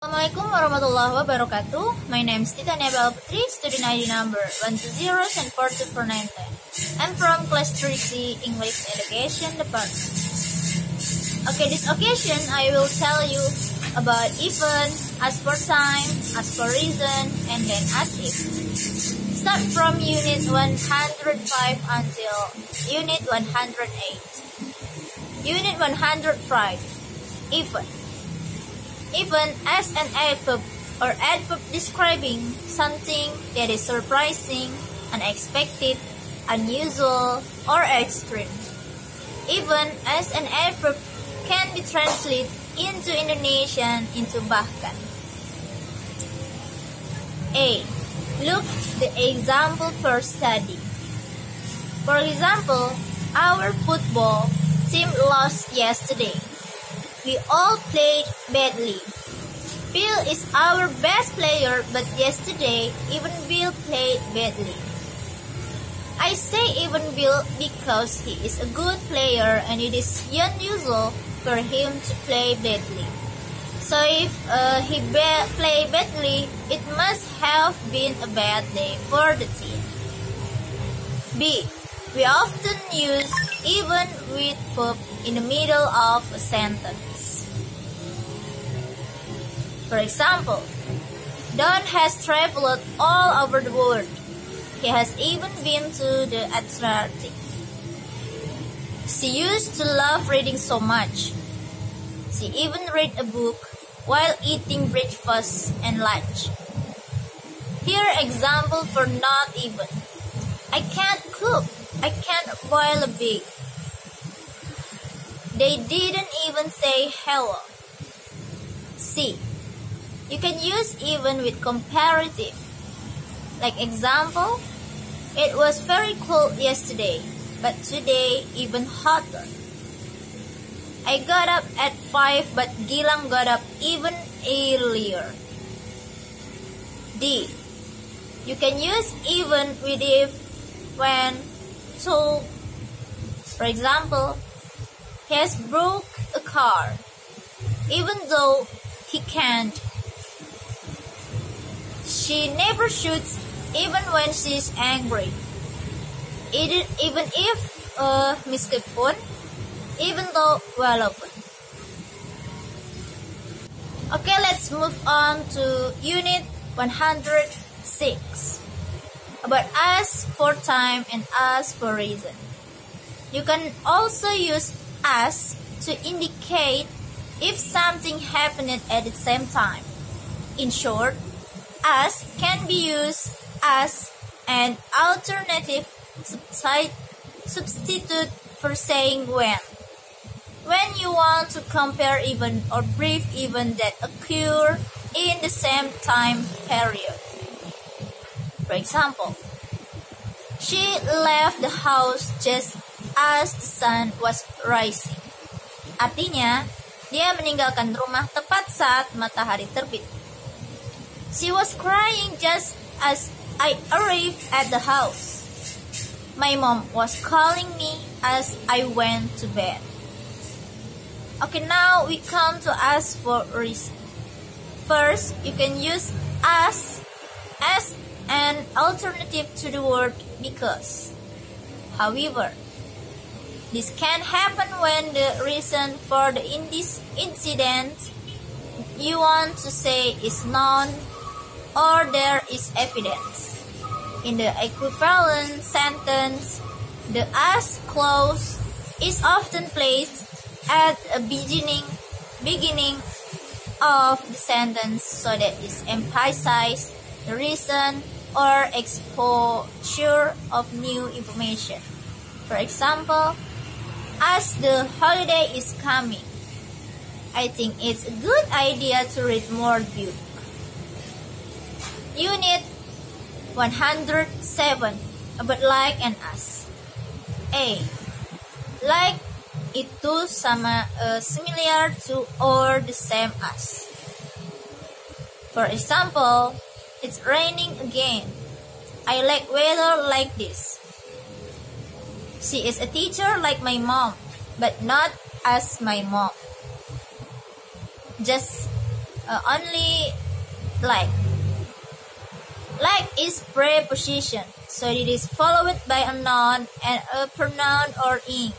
Assalamualaikum warahmatullahi wabarakatuh. My name is Titania Putri, student ID number 120-424910. I'm from class 3C English Education Department. Okay, this occasion I will tell you about even, as for time, as for reason, and then as if. Start from unit 105 until unit 108. Unit 105, even. Even as an adverb or adverb describing something that is surprising, unexpected, unusual, or extreme. Even as an adverb can be translated into Indonesian into bahkan. A. Look the example for study. For example, our football team lost yesterday. We all played badly. Bill is our best player, but yesterday even Bill played badly. I say even Bill because he is a good player and it is unusual for him to play badly. So if he played badly, it must have been a bad day for the team. B. We often use even with verb in the middle of a sentence. For example, Don has traveled all over the world. He has even been to the Atlantic. She used to love reading so much. She even read a book while eating breakfast and lunch. Here example for not even. I can't cook. I can't boil a pig. They didn't even say hello. C. You can use even with comparative. Like example, it was very cold yesterday, but today even hotter. I got up at 5, but Gilang got up even earlier. D. You can use even with if when told. For example, he has broke a car, even though he can't. She never shoots even when she's angry. Even if meskipun, even though walaupun. Okay, let's move on to unit 106. About as for time and as for reason. You can also use as to indicate if something happened at the same time. In short, as can be used as an alternative substitute for saying when. When you want to compare even or brief even that occur in the same time period. For example, she left the house just as the sun was rising. Artinya, dia meninggalkan rumah tepat saat matahari terbit. She was crying just as I arrived at the house. My mom was calling me as I went to bed. Okay, now we come to as for reason. First, you can use as an alternative to the word because. However, this can happen when the reason for the incident you want to say is known or there is evidence. In the equivalent sentence, the as clause is often placed at a beginning of the sentence so that it emphasizes the reason or exposure of new information. For example, as the holiday is coming, I think it's a good idea to read more book. Unit 107, about like and as. A. Like itu sama similar to or the same as. For example, it's raining again. I like weather like this. She is a teacher like my mom, but not as my mom. Just only like. Like is preposition, so it is followed by a noun and a pronoun or ing.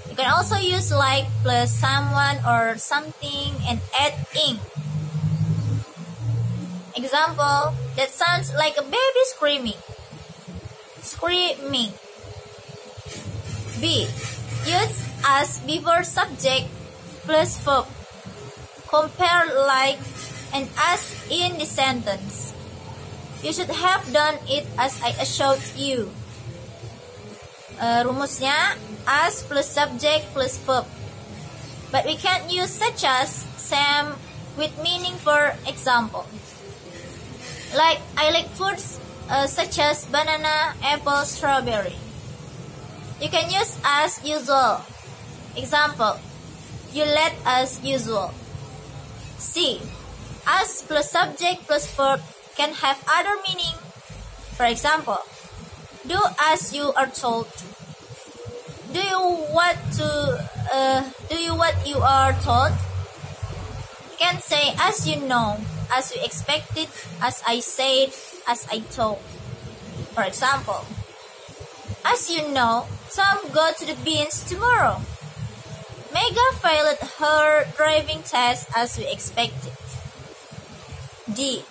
You can also use like plus someone or something and add ing. Example, that sounds like a baby screaming. Screaming. B. Use as before subject plus verb. Compare like and as in the sentence. You should have done it as I showed you. Rumusnya as plus subject plus verb. But we can't use such as, same with meaning for example. Like I like foods such as banana, apple, strawberry. You can use as usual. Example, you let as usual. C. As plus subject plus verb can have other meaning. For example, do as you are told. Do you what you are told? You can say as you know, as you expected, as I said, as I told. For example, as you know, Tom go to the beans tomorrow. Mega failed her driving test as we expected. D.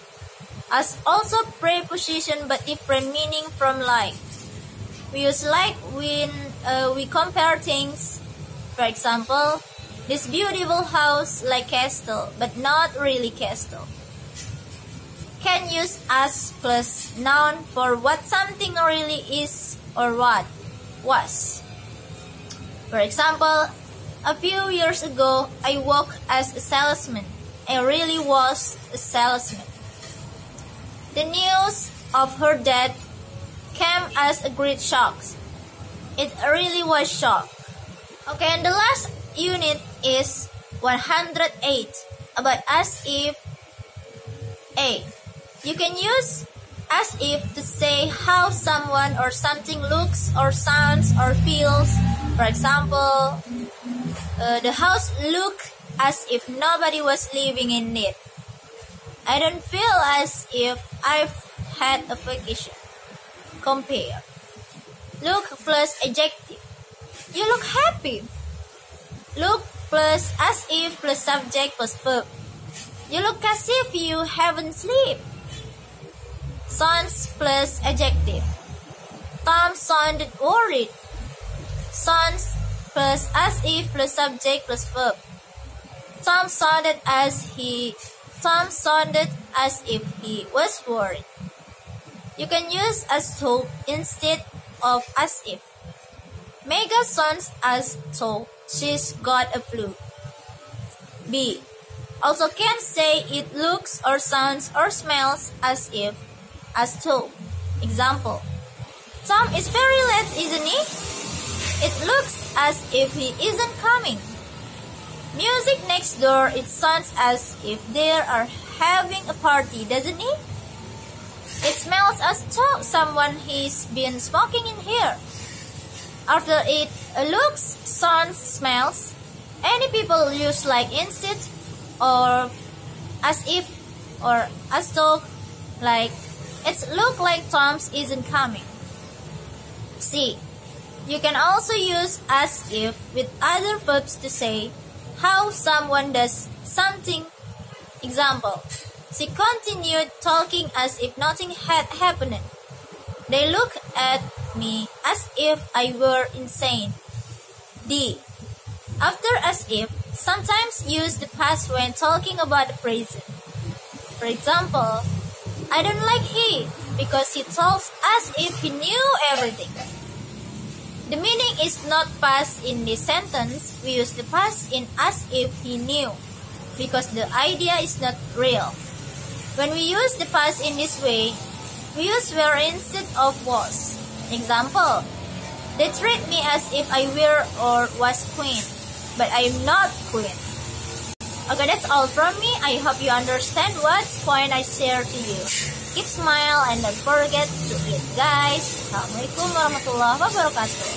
As also preposition but different meaning from like. We use like when we compare things. For example, this beautiful house like castle but not really castle. Can use as plus noun for what something really is or what was. For example, a few years ago I worked as a salesman. I really was a salesman. The news of her death came as a great shock. It really was shock. Okay, and the last unit is 108 about as if. A. You can use as if to say how someone or something looks or sounds or feels. For example, the house looked as if nobody was living in it. I don't feel as if I've had a vacation. Compare. Look plus adjective. You look happy. Look plus as if plus subject plus verb. You look as if you haven't slept. Sounds plus adjective. Tom sounded worried. Sounds plus as if plus subject plus verb. Tom sounded as if he was worried. You can use as though instead of as if. Mega sounds as though she's got a flu. B. Also can say it looks or sounds or smells as if, as though. Example, Tom is very late, isn't he? It looks as if he isn't coming. Music next door, it sounds as if they are having a party, doesn't it? It smells as though someone has been smoking in here. After it looks, sounds, smells, any people use like instead or as if or as though, like it's look like Tom's isn't coming. C. You can also use as if with other verbs to say how someone does something. Example, she continued talking as if nothing had happened. They look at me as if I were insane. D. After as if, sometimes use the past when talking about the present. For example, I don't like he because he talks as if he knew everything. The meaning is not past in this sentence. We use the past in as if he knew because the idea is not real. When we use the past in this way, we use were instead of was. Example, they treat me as if I were or was queen, but I am not queen. Okay, that's all from me. I hope you understand what point I share to you. Keep smile and don't forget to eat, guys. Assalamualaikum warahmatullahi wabarakatuh.